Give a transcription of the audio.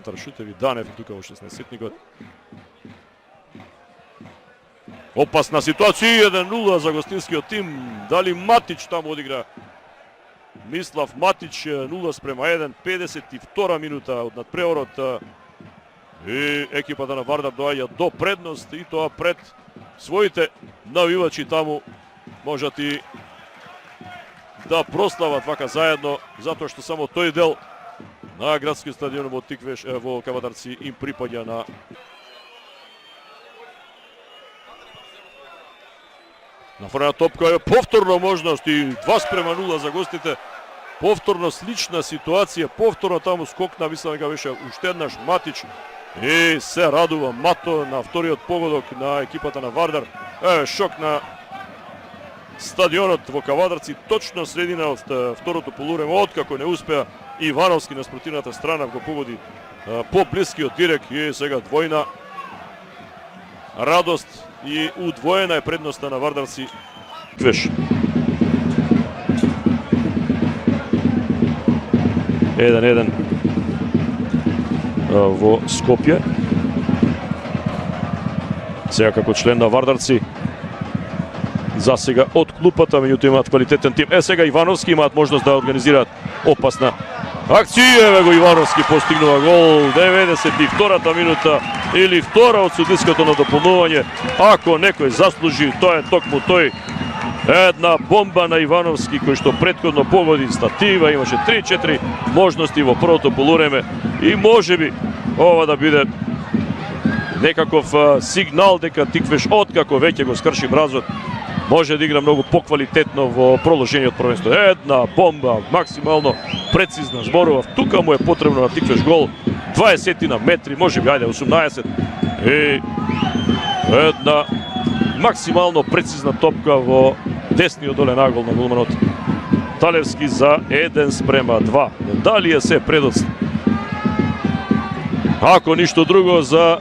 центар шутеви, Данев тука во 16-сетникот. Опасна ситуација, 1-0 за гостинскиот тим. Дали Матич таму одигра? Мислав Матич, 0:1, 52 минута од надпреворот. И екипата на Вардар доаѓа до предност и тоа пред своите навивачи таму можат и да прослават вака заедно, затоа што само тој дел на градскиот стадион во Тиквеш во Кавадарци им припаѓа на нафрена топка е повторно можност и 2:0 за гостите. Повторно слична ситуација, повторно таму скок на Виславека беше уште еднаш Матич и се радува Мато на вториот погодок на екипата на Вардар. Шок на стадионот во Кавадарци, точно средина од второто полувреме, откако не успеа Ивановски на спротивната страна го погоди по блискиот дирек и сега двојна радост и удвоена е предноста на Вардарци. Квеш. 1-1 во Скопје. Сега како член на Вардарци за сега од клупата, меѓутоа имаат квалитетен тим. Сега Ивановски имаат можност да организираат опасна акција. Го Ивановски постигнува гол 92-та минута или втора од судиското надополнување. Ако некој заслужи, тоа е токму тој. Една бомба на Ивановски кој што претходно погоди статива, имаше 3-4 можности во првото полувреме и можеби ова да биде некаков сигнал дека Тиквеш откако веќе го скрши мразот може да игра многу поквалитетно во продолжениот првенство. Една бомба, максимално прецизна, зборував, тука му е потребно на Тиквеш гол, 20 на метри, можеби ајде 18. И една максимално прецизна топка во десниот долен агол на голманот Талевски за 1:2. Дали е се предост? Ако ништо друго за